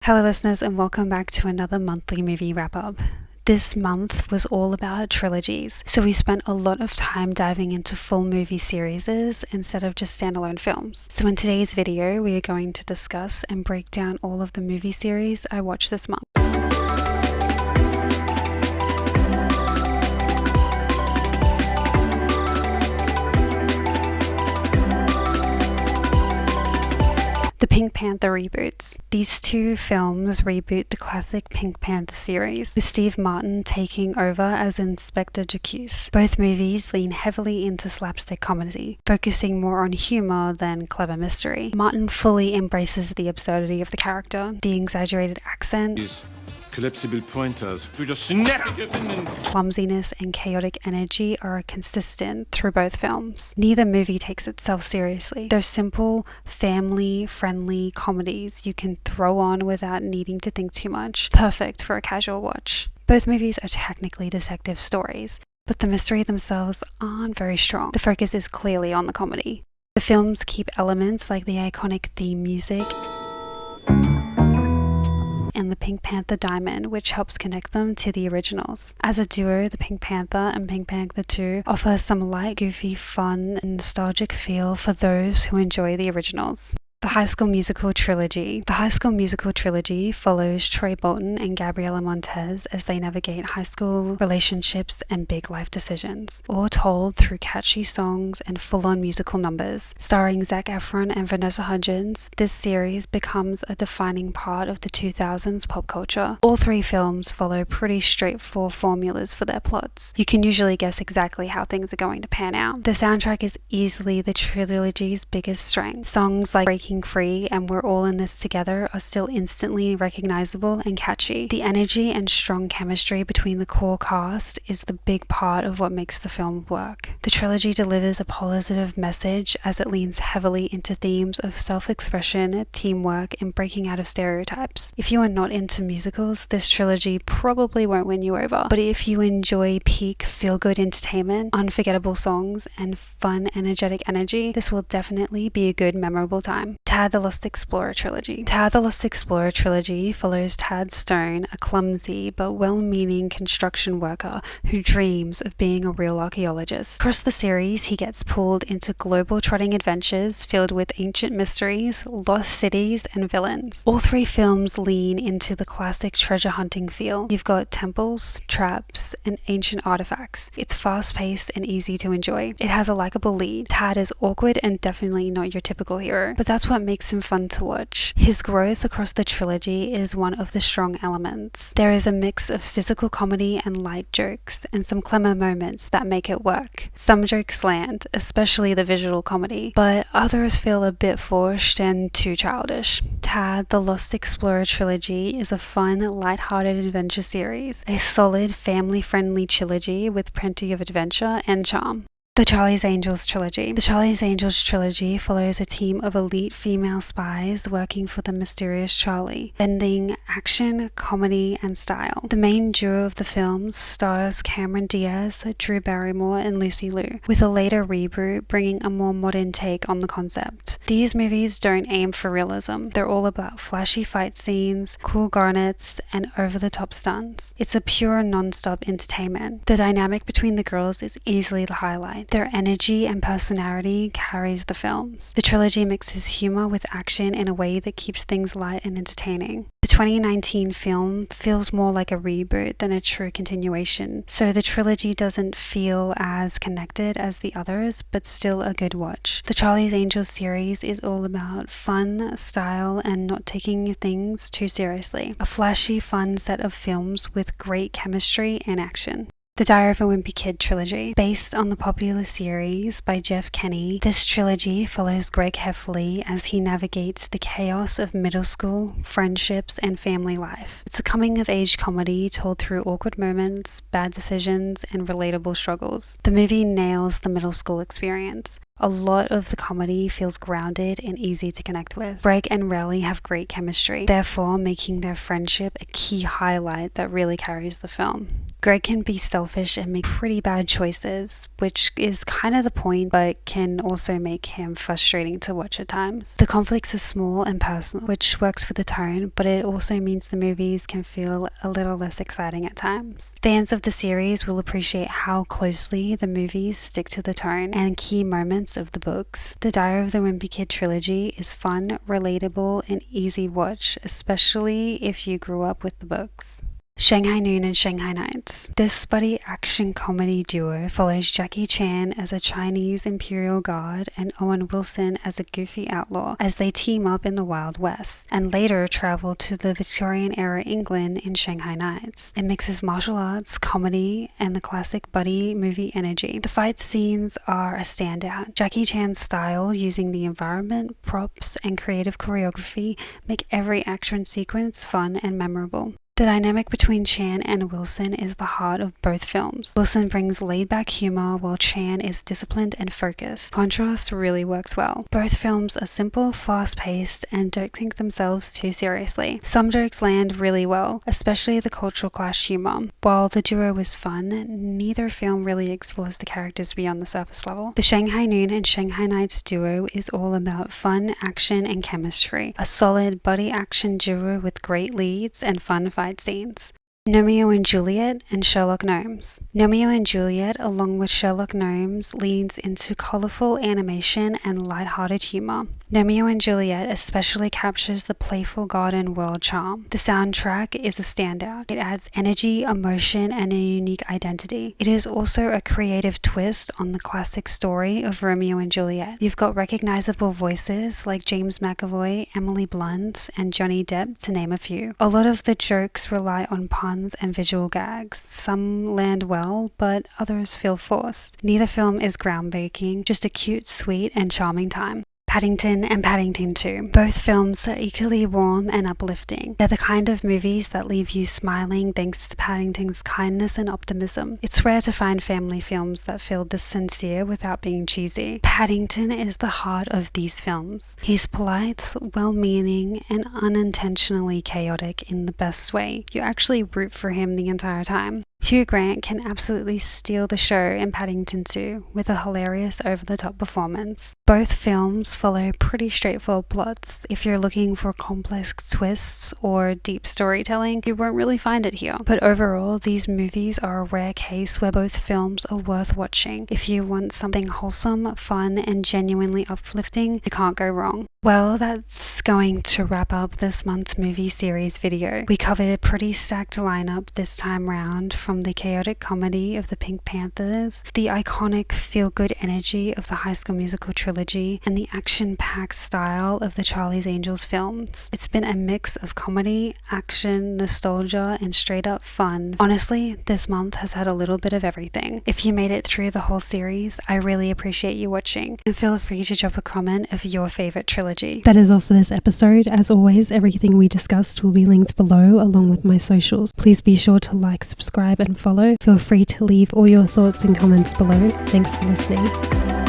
Hello listeners, and welcome back to another monthly movie wrap-up. This month was all about trilogies, so we spent a lot of time diving into full movie series instead of just standalone films. So in today's video, we are going to discuss and break down all of the movie series I watched this month. The Pink Panther reboots. These two films reboot the classic Pink Panther series, with Steve Martin taking over as Inspector Jacques. Both movies lean heavily into slapstick comedy, focusing more on humor than clever mystery. Martin fully embraces the absurdity of the character, the exaggerated accent, collapsible pointers. You just snap it and clumsiness and chaotic energy are consistent through both films. Neither movie takes itself seriously. They're simple, family-friendly comedies you can throw on without needing to think too much. Perfect for a casual watch. Both movies are technically detective stories, but the mystery themselves aren't very strong. The focus is clearly on the comedy. The films keep elements like the iconic theme music and the Pink Panther diamond, which helps connect them to the originals. As a duo, the Pink Panther and Pink Panther 2 offer some light, goofy, fun, and nostalgic feel for those who enjoy the originals. The High School Musical trilogy. The High School Musical trilogy follows Troy Bolton and Gabriela Montez as they navigate high school relationships and big life decisions, all told through catchy songs and full-on musical numbers. Starring Zac Efron and Vanessa Hudgens, this series becomes a defining part of the 2000s pop culture. All three films follow pretty straightforward formulas for their plots. You can usually guess exactly how things are going to pan out. The soundtrack is easily the trilogy's biggest strength. Songs like Breaking Free and We're All in This Together are still instantly recognizable and catchy. The energy and strong chemistry between the core cast is the big part of what makes the film work. The trilogy delivers a positive message as it leans heavily into themes of self-expression, teamwork, and breaking out of stereotypes. If you are not into musicals, this trilogy probably won't win you over, but if you enjoy peak feel-good entertainment, unforgettable songs, and fun, energetic energy, this will definitely be a good, memorable time. Tad the Lost Explorer trilogy. Tad the Lost Explorer trilogy follows Tad Stone, a clumsy but well-meaning construction worker who dreams of being a real archaeologist. Across the series, he gets pulled into globe-trotting adventures filled with ancient mysteries, lost cities, and villains. All three films lean into the classic treasure hunting feel. You've got temples, traps, and ancient artifacts. It's fast-paced and easy to enjoy. It has a likable lead. Tad is awkward and definitely not your typical hero, but that's what makes him fun to watch. His growth across the trilogy is one of the strong elements. There is a mix of physical comedy and light jokes, and some clever moments that make it work. Some jokes land, especially the visual comedy, but others feel a bit forced and too childish. Tad the Lost Explorer trilogy is a fun, light-hearted adventure series, a solid, family-friendly trilogy with plenty of adventure and charm. The Charlie's Angels trilogy. The Charlie's Angels trilogy follows a team of elite female spies working for the mysterious Charlie, blending action, comedy, and style. The main duo of the films stars Cameron Diaz, Drew Barrymore, and Lucy Liu, with a later reboot bringing a more modern take on the concept. These movies don't aim for realism. They're all about flashy fight scenes, cool garnets, and over-the-top stunts. It's a pure non-stop entertainment. The dynamic between the girls is easily the highlight. Their energy and personality carries the films. The trilogy mixes humor with action in a way that keeps things light and entertaining. The 2019 film feels more like a reboot than a true continuation, so the trilogy doesn't feel as connected as the others, but still a good watch. The Charlie's Angels series is all about fun, style, and not taking things too seriously. A flashy, fun set of films with great chemistry and action. The Diary of a Wimpy Kid trilogy. Based on the popular series by Jeff Kenney, this trilogy follows Greg Heffley as he navigates the chaos of middle school, friendships, and family life. It's a coming-of-age comedy told through awkward moments, bad decisions, and relatable struggles. The movie nails the middle school experience, A lot of the comedy feels grounded and easy to connect with. Greg and Raleigh have great chemistry, therefore making their friendship a key highlight that really carries the film. Greg can be selfish and make pretty bad choices, which is kind of the point, but can also make him frustrating to watch at times. The conflicts are small and personal, which works for the tone, but it also means the movies can feel a little less exciting at times. Fans of the series will appreciate how closely the movies stick to the tone and key moments of the books. The Diary of the Wimpy Kid trilogy is fun, relatable, and easy watch, especially if you grew up with the books. Shanghigh Noon and Shanghai Nights. This buddy action comedy duo follows Jackie Chan as a Chinese Imperial Guard and Owen Wilson as a goofy outlaw as they team up in the Wild West and later travel to the Victorian era England in Shanghai Nights. It mixes martial arts, comedy, and the classic buddy movie energy. The fight scenes are a standout. Jackie Chan's style, using the environment, props, and creative choreography, make every action sequence fun and memorable. The dynamic between Chan and Wilson is the heart of both films. Wilson brings laid-back humor while Chan is disciplined and focused. Contrast really works well. Both films are simple, fast-paced, and don't take themselves too seriously. Some jokes land really well, especially the cultural clash humor. While the duo is fun, neither film really explores the characters beyond the surface level. The Shanghai Noon and Shanghai Nights duo is all about fun, action, and chemistry. A solid buddy action duo with great leads and fun fight scenes. Gnomeo and Juliet and Sherlock Gnomes. Gnomeo and Juliet, along with Sherlock Gnomes, leans into colorful animation and lighthearted humor. Gnomeo and Juliet especially captures the playful garden world charm. The soundtrack is a standout. It adds energy, emotion, and a unique identity. It is also a creative twist on the classic story of Romeo and Juliet. You've got recognizable voices like James McAvoy, Emily Blunt, and Johnny Depp, to name a few. A lot of the jokes rely on puns and visual gags. Some land well, but others feel forced. Neither film is groundbreaking, just a cute, sweet, and charming time. Paddington and Paddington 2. Both films are equally warm and uplifting. They're the kind of movies that leave you smiling thanks to Paddington's kindness and optimism. It's rare to find family films that feel this sincere without being cheesy. Paddington is the heart of these films. He's polite, well-meaning, and unintentionally chaotic in the best way. You actually root for him the entire time. Hugh Grant can absolutely steal the show in Paddington 2 with a hilarious over-the-top performance. Both films follow pretty straightforward plots. If you're looking for complex twists or deep storytelling, you won't really find it here. But overall, these movies are a rare case where both films are worth watching. If you want something wholesome, fun, and genuinely uplifting, you can't go wrong. Well, that's going to wrap up this month's movie series video. We covered a pretty stacked lineup this time round, from the chaotic comedy of the Pink Panthers, the iconic feel-good energy of the High School Musical trilogy, and the action-packed style of the Charlie's Angels films. It's been a mix of comedy, action, nostalgia, and straight-up fun. Honestly, this month has had a little bit of everything. If you made it through the whole series, I really appreciate you watching, and feel free to drop a comment of your favorite trilogy. That is all for this episode. As always, everything we discussed will be linked below along with my socials. Please be sure to like, subscribe, and follow. Feel free to leave all your thoughts and comments below. Thanks for listening.